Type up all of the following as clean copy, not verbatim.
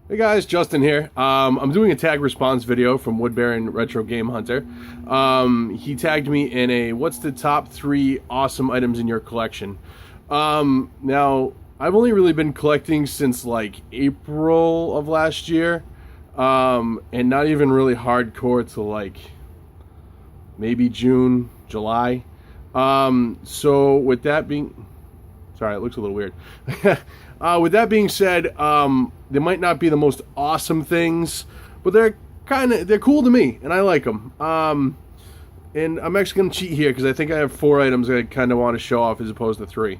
Hey guys, Justin here. I'm doing a tag response video from Woodbaron Retro Game Hunter. He tagged me in a what's the top 3 awesome items in your collection. Now, I've only really been collecting since like April of last year, and not even really hardcore till like maybe June, July. So with that being, sorry, it looks a little weird. With that being said, they might not be the most awesome things, but they're cool to me, and I like them. And I'm actually gonna cheat here because I think I have 4 items that I kind of want to show off as opposed to 3.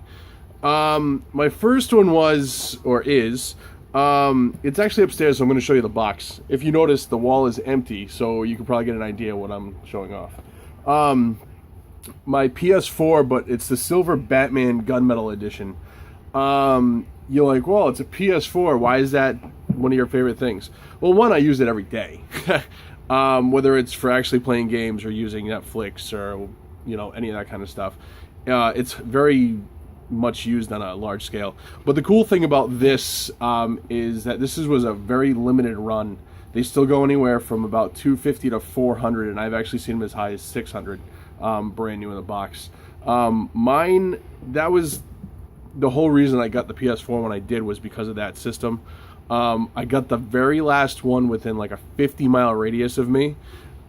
My first one was, or is, it's actually upstairs, so I'm going to show you the box. If you notice, the wall is empty, so you can probably get an idea what I'm showing off. My PS4, but it's the Silver Batman Gunmetal Edition. You're like, well, it's a PS4. Why is that one of your favorite things? Well, one, I use it every day. Whether it's for actually playing games or using Netflix or, any of that kind of stuff. It's very much used on a large scale. But the cool thing about this is that this was a very limited run. They still go anywhere from about 250 to 400, and I've actually seen them as high as 600, brand new in the box. Mine, that was the whole reason I got the PS4 when I did, was because of that system. I got the very last one within like a 50-mile radius of me.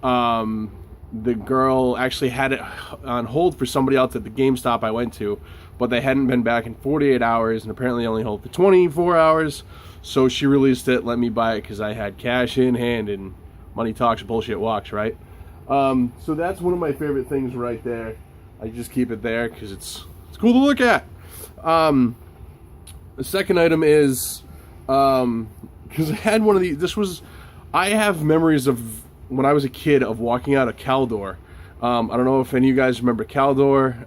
The girl actually had it on hold for somebody else at the GameStop I went to, but they hadn't been back in 48 hours, and apparently only hold for 24 hours. So she released it, let me buy it because I had cash in hand, and money talks, bullshit walks, right? So that's one of my favorite things right there. I just keep it there because it's cool to look at. The second item is, because I had one of these, I have memories of when I was a kid of walking out of Caldor. I don't know if any of you guys remember Caldor,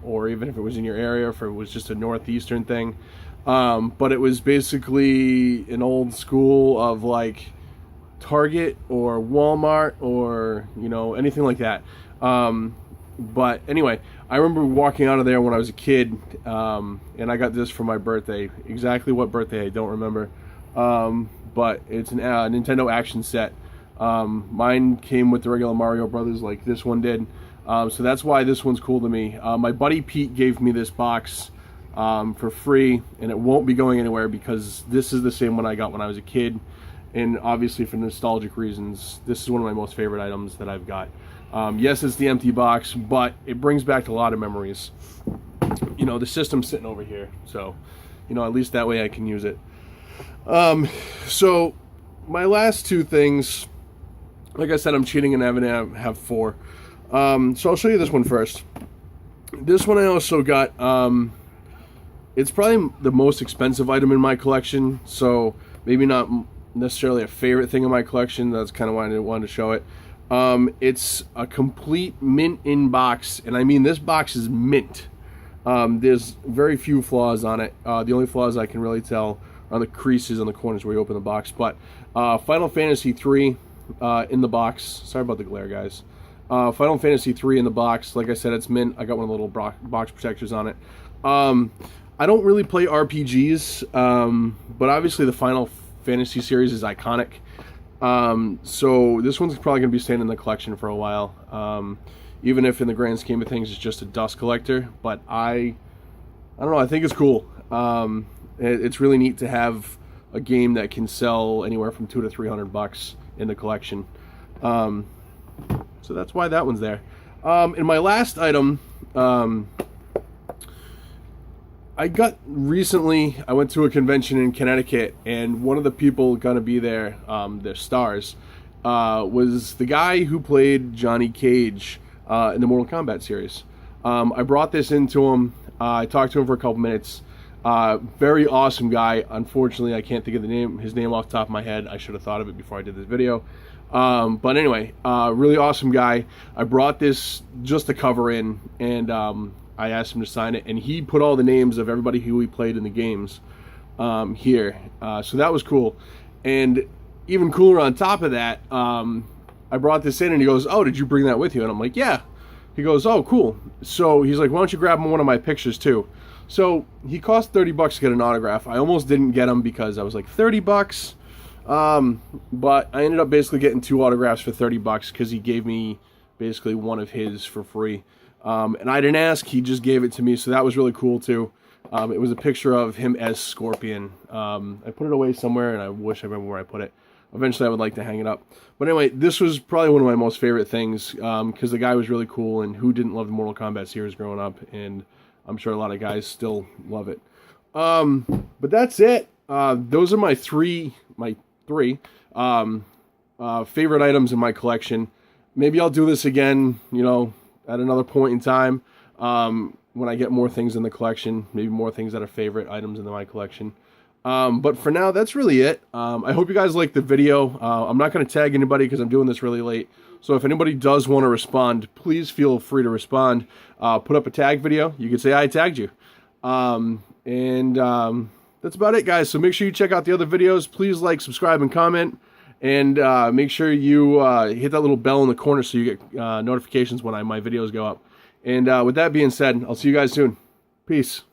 or even if it was in your area, or if it was just a northeastern thing. But it was basically an old school of like Target or Walmart or, anything like that. But anyway, I remember walking out of there when I was a kid, and I got this for my birthday. Exactly what birthday, I don't remember. But it's a Nintendo action set. Mine came with the regular Mario Brothers like this one did. So that's why this one's cool to me. My buddy Pete gave me this box for free, and it won't be going anywhere because this is the same one I got when I was a kid. And obviously for nostalgic reasons, this is one of my most favorite items that I've got. Yes, it's the empty box, but it brings back a lot of memories. The system's sitting over here, so, at least that way I can use it. So, my last 2 things, like I said, I'm cheating and having to have 4. So I'll show you this one first. This one I also got, it's probably the most expensive item in my collection, so maybe not necessarily a favorite thing in my collection. That's kind of why I wanted to show it. It's a complete mint in box, and I mean this box is mint. There's very few flaws on it. The only flaws I can really tell are the creases on the corners where you open the box. But Final Fantasy 3 in the box. Sorry about the glare, guys. Final Fantasy 3 in the box. Like I said, it's mint. I got one of the little box protectors on it. I don't really play RPGs, but obviously the Final Fantasy series is iconic. So this one's probably going to be staying in the collection for a while, even if in the grand scheme of things it's just a dust collector. But I don't know, I think it's cool. It's really neat to have a game that can sell anywhere from $200 to $300 in the collection. So that's why that one's there. And my last item, I got recently, I went to a convention in Connecticut, and one of the people going to be there, their stars, was the guy who played Johnny Cage in the Mortal Kombat series. I brought this into him. I talked to him for a couple minutes. Very awesome guy. Unfortunately, I can't think of his name off the top of my head. I should have thought of it before I did this video. But anyway, really awesome guy. I brought this just to cover in, and I asked him to sign it, and he put all the names of everybody who he played in the games here. So that was cool. And even cooler on top of that, I brought this in, and he goes, "Oh, did you bring that with you?" And I'm like, "Yeah." He goes, "Oh, cool." So he's like, "Why don't you grab one of my pictures too?" So he cost $30 to get an autograph. I almost didn't get him because I was like, $30? But I ended up basically getting 2 autographs for $30 because he gave me basically one of his for free. And I didn't ask, he just gave it to me, so that was really cool too. It was a picture of him as Scorpion. I put it away somewhere, and I wish I remember where I put it. Eventually, I would like to hang it up. But anyway, this was probably one of my most favorite things, because the guy was really cool, and who didn't love the Mortal Kombat series growing up? And I'm sure a lot of guys still love it. But that's it. Those are my three favorite items in my collection. Maybe I'll do this again, at another point in time, when I get more things in the collection, maybe more things that are favorite items in my collection. But for now, that's really it. I hope you guys liked the video. I'm not going to tag anybody because I'm doing this really late. So if anybody does want to respond, please feel free to respond. Put up a tag video. You can say I tagged you. That's about it, guys. So make sure you check out the other videos. Please like, subscribe, and comment. And make sure you hit that little bell in the corner so you get notifications when my videos go up. And with that being said, I'll see you guys soon. Peace.